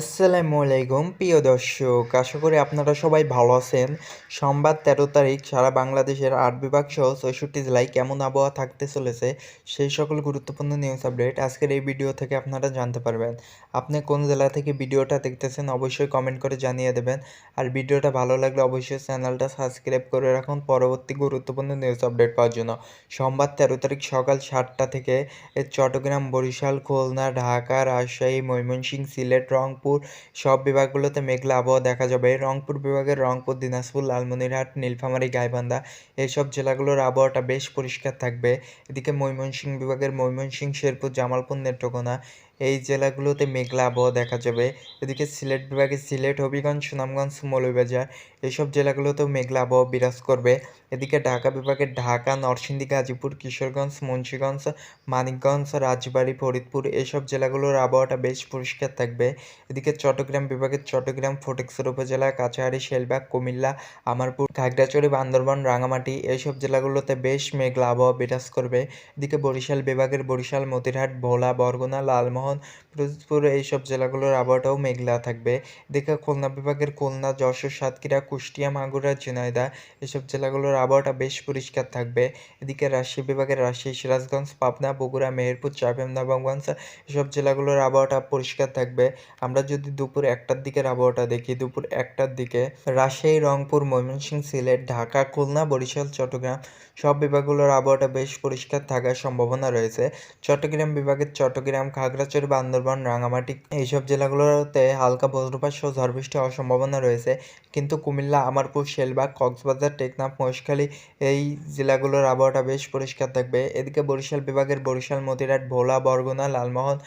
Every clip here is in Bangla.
আসসালামু আলাইকুম প্রিয় দর্শক, আশা করি আপনারা সবাই ভালো আছেন। সোমবার 13 তারিখ সারা বাংলাদেশের 8 বিভাগ সহ 64 জেলায় কেমন আবহাওয়া থাকতে চলেছে সেই সকল গুরুত্বপূর্ণ নিউজ আপডেট আজকের এই ভিডিও থেকে আপনারা জানতে পারবেন। আপনি কোন জেলা থেকে ভিডিওটা দেখতেছেন অবশ্যই কমেন্ট করে জানিয়ে দেবেন। আর ভিডিওটা ভালো লাগলে অবশ্যই চ্যানেলটা সাবস্ক্রাইব করে রাখুন পরবর্তী গুরুত্বপূর্ণ নিউজ আপডেট পাওয়ার জন্য। সোমবার 13 তারিখ সকাল 7টা থেকে চট্টগ্রাম, বরিশাল, খুলনা, ঢাকা, রাজশাহী, ময়মনসিংহ, সিলেট, রংপুর সব বিভাগগুলোতে মেঘলা আবহাওয়া দেখা যাবে। রংপুর বিভাগের রংপুর, দিনাজপুর, লালমনিরহাট, নীলফামারী, গাইবান্ধা এইসব জেলাগুলোর আবহাওয়াটা বেশ পরিষ্কার থাকবে। এদিকে ময়মনসিংহ বিভাগের ময়মনসিংহ, শেরপুর, জামালপুর, নেত্রকোনা এই জেলাগুলোতে মেঘলা আবহাওয়া দেখা যাবে। এদিকে সিলেট বিভাগের সিলেট, হবিগঞ্জ, সুনামগঞ্জ, মৌলভীবাজার এইসব জেলাগুলোতেও মেঘলা আবহাওয়া বিরাজ করবে। এদিকে ঢাকা বিভাগের ঢাকা, নরসিংদী, গাজীপুর, কিশোরগঞ্জ, মুন্সিগঞ্জ, মানিকগঞ্জ, রাজবাড়ী, ফরিদপুর এইসব জেলাগুলোর আবহাওয়াটা বেশ পরিষ্কার থাকবে। এদিকে চট্টগ্রাম বিভাগের চট্টগ্রাম, ফটিকছড়ি উপজেলা, কাছাড়ি, শেলবাগ, কুমিল্লা, আমারপুর, খাগড়াছড়ি, বান্দরবান, রাঙামাটি এইসব জেলাগুলোতে বেশ মেঘলা আবহাওয়া বিরাজ করবে। এদিকে বরিশাল বিভাগের বরিশাল, মতিরহাট, ভোলা, বরগুনা, লালমোহন, পিরোজপুর এইসব জেলাগুলোর আবহাওয়াটাও মেঘলা থাকবে। এদিকে খুলনা বিভাগের খুলনা, যশোর, সাতক্ষীরা, কুষ্টিয়া, মাগুরা, ঝিনাইদহ এসব জেলাগুলোর আবহাওয়াটা বেশ পরিষ্কার থাকবে। এদিকে রাজশাহী বিভাগের রাজশাহী, সিরাজগঞ্জ, পাবনা, বগুড়া, মেহেরপুর, চাঁপাইনবাবগঞ্জ এসব জেলাগুলোর আবহাওয়াটা পরিষ্কার থাকবে। আমরা যদি দুপুর 1টার দিকের আবহাওয়াটা দেখি, দুপুর 1টার দিকে রাজশাহী, রংপুর, ময়মনসিংহ, সিলেট, ঢাকা, খুলনা, বরিশাল, চট্টগ্রাম সব বিভাগগুলোর আবহাওয়াটা বেশ পরিষ্কার থাকার সম্ভাবনা রয়েছে। চট্টগ্রাম বিভাগের চট্টগ্রাম, খাগড়াছড়ি, বান্দরবান, রাঙামাটি এইসব জেলাগুলোতে হালকা বজ্রপাত সহ ঝড় বৃষ্টি হওয়ার সম্ভাবনা রয়েছে। কিন্তু কুমিল্লা, আমারপুর, শেলবাগ, কক্সবাজার, টেকনাফ, মহেশখালী এই জেলাগুলোর আবহাওয়াটা বেশ পরিষ্কার থাকবে। এদিকে বরিশাল বিভাগের বরিশাল, মতিরহাট, ভোলা, বরগুনা, লালমোহন,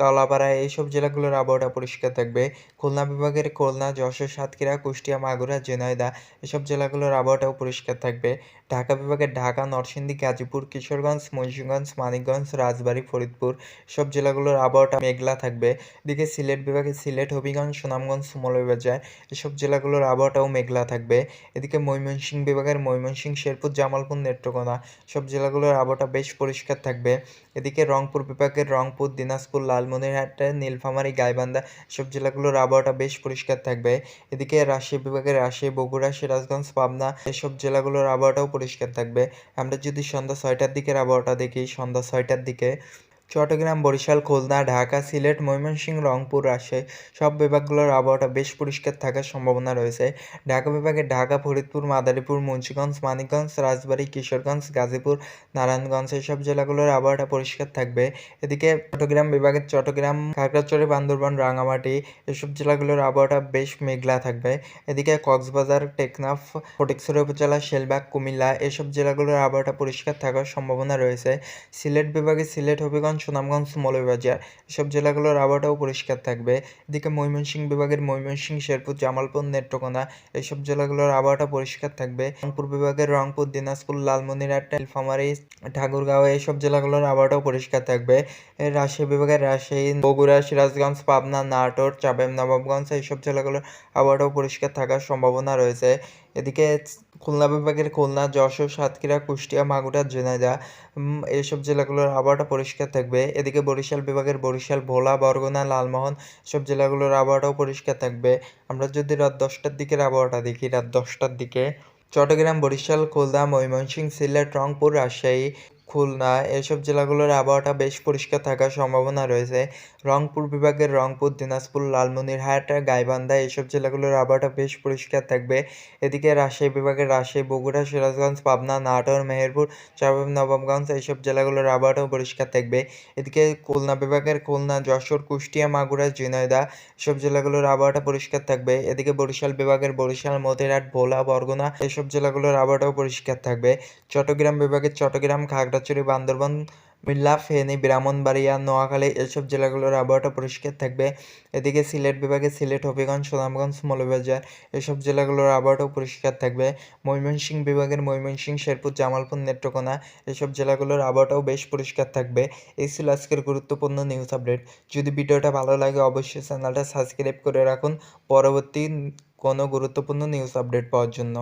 কলাপাড়া এইসব জেলাগুলোর আবহাওয়াটা পরিষ্কার থাকবে। খুলনা বিভাগের খুলনা, যশোর, সাতক্ষীরা, কুষ্টিয়া, মাগুরা, ঝিনাইদহ এসব জেলাগুলোর আবহাওয়াটাও পরিষ্কার থাকবে। ঢাকা বিভাগের ঢাকা, নরসিংদী, গাজীপুর, কিশোরগঞ্জ, মুন্সিগঞ্জ, মানিকগঞ্জ, রাজবাড়ী, ফরিদপুর সব জেলাগুলোর আবহাওয়াটা মেঘলা থাকবে। এদিকে সিলেট বিভাগের সিলেট, হবিগঞ্জ, সুনামগঞ্জ, মৌলভীবাজার এসব জেলাগুলোর আবহাওয়াটাও মেঘলা থাকবে। এদিকে ময়মনসিংহ বিভাগের ময়মনসিংহ, শেরপুর, জামালপুর, নেত্রকোনা সব জেলাগুলোর আবহাওয়াটা বেশ পরিষ্কার থাকবে। এদিকে রংপুর বিভাগের রংপুর, দিনাজপুর, লালমনিরহাট, নীলফামারী, গাইবান্ধা সব জেলাগুলোর আবহাওয়াটা বেশ পরিষ্কার থাকবে। এদিকে রাজশাহী বিভাগের রাজশাহী, বগুড়া, সিরাজগঞ্জ, পাবনা এসব জেলাগুলোর আবহাওয়াটাও পরিষ্কার থাকবে। আমরা যদি সন্ধ্যা 6টার দিকের আবহাওয়াটা দেখি, সন্ধ্যা 6টার দিকে চট্টগ্রাম, বরিশাল, খুলনা, ঢাকা, সিলেট, ময়মনসিংহ, রংপুর, রাজশাহী সব বিভাগগুলোর আবহাওয়াটা বেশ পরিষ্কার থাকার সম্ভাবনা রয়েছে। ঢাকা বিভাগে ঢাকা, ফরিদপুর, মাদারীপুর, মুন্সিগঞ্জ, মানিকগঞ্জ, রাজবাড়ী, কিশোরগঞ্জ, গাজীপুর, নারায়ণগঞ্জ এইসব জেলাগুলোর আবহাওয়াটা পরিষ্কার থাকবে। এদিকে চট্টগ্রাম বিভাগের চট্টগ্রাম, খাগড়াছড়ি, বান্দরবান, রাঙামাটি এসব জেলাগুলোর আবহাওয়াটা বেশ মেঘলা থাকবে। এদিকে কক্সবাজার, টেকনাফ, ফটিকছড়ি উপজেলা, শেলবাগ, কুমিল্লা এসব জেলাগুলোর আবহাওয়াটা পরিষ্কার থাকার সম্ভাবনা রয়েছে। সিলেট বিভাগে সিলেট, হবিগঞ্জ, সুনামগঞ্জ, মৌলভীবাজার এসব জেলাগুলোর আবহাওয়াটাও পরিষ্কার থাকবে। এদিকে ময়মনসিংহ বিভাগের ময়মনসিংহ, শেরপুর, জামালপুর, নেত্রকোনা এইসব জেলাগুলোর আবহাওয়াটা পরিষ্কার থাকবে। রংপুর বিভাগের রংপুর, দিনাজপুর, লালমনিরহাট, নীলফামারী, ঠাকুরগাঁও এইসব জেলাগুলোর আবহাওয়াটাও পরিষ্কার থাকবে। রাজশাহী বিভাগের রাজশাহী, বগুড়া, সিরাজগঞ্জ, পাবনা, নাটোর, চাঁপাইনবাবগঞ্জ এইসব জেলাগুলোর আবহাওয়াটাও পরিষ্কার থাকার সম্ভাবনা রয়েছে। এদিকে খুলনা বিভাগের খুলনা, যশোর, সাতক্ষীরা, কুষ্টিয়া, মাগুরা, ঝিনাইদহ এইসব জেলাগুলোর আবহাওয়াটা পরিষ্কার থাকবে। এদিকে বরিশাল বিভাগের বরিশাল, ভোলা, বরগুনা, লালমোহন সব জেলাগুলোর আবহাওয়াটাও পরিষ্কার থাকবে। আমরা যদি রাত 10টার দিকের আবহাওয়াটা দেখি, রাত 10টার দিকে চট্টগ্রাম, বরিশাল, খুলনা, ময়মনসিংহ, সিলেট, রংপুর, রাজশাহী, খুলনা এসব জেলাগুলোর আবহাওয়াটা বেশ পরিষ্কার থাকার সম্ভাবনা রয়েছে। রংপুর বিভাগের রংপুর, দিনাজপুর, লালমনিরহাট, গাইবান্ধা এইসব জেলাগুলোর আবহাওয়াটা বেশ পরিষ্কার থাকবে। এদিকে রাজশাহী বিভাগের রাজশাহী, বগুড়া, সিরাজগঞ্জ, পাবনা, নাটোর, মেহেরপুর, চাঁপাইনবাবগঞ্জ এইসব জেলাগুলোর আবহাওয়াটাও পরিষ্কার থাকবে। এদিকে খুলনা বিভাগের খুলনা, যশোর, কুষ্টিয়া, মাগুরা, ঝিনাইদহ এসব জেলাগুলোর আবহাওয়াটা পরিষ্কার থাকবে। এদিকে বরিশাল বিভাগের বরিশাল, মতিরহাট, ভোলা, বরগুনা এসব জেলাগুলোর আবহাওয়াটাও পরিষ্কার থাকবে। চট্টগ্রাম বিভাগের চট্টগ্রাম, খাগড়াছড়ি, বান্দরবান, কুমিল্লা, ফেনী, ব্রাহ্মণবাড়িয়া, নোয়াখালী এসব জেলাগুলোর আবহাওয়াটা পরিষ্কার থাকবে। এদিকে সিলেট বিভাগে সিলেট, হবিগঞ্জ, সুনামগঞ্জ, মৌলভীবাজার এসব জেলাগুলোর আবহাওয়াটাও পরিষ্কার থাকবে। ময়মনসিংহ বিভাগের ময়মনসিংহ, শেরপুর, জামালপুর, নেত্রকোনা এসব জেলাগুলোর আবহাওয়াটাও বেশ পরিষ্কার থাকবে। এই ছিল আজকের গুরুত্বপূর্ণ নিউজ আপডেট। যদি ভিডিওটা ভালো লাগে অবশ্যই চ্যানেলটা সাবস্ক্রাইব করে রাখুন পরবর্তী কোনো গুরুত্বপূর্ণ নিউজ আপডেট পাওয়ার জন্য।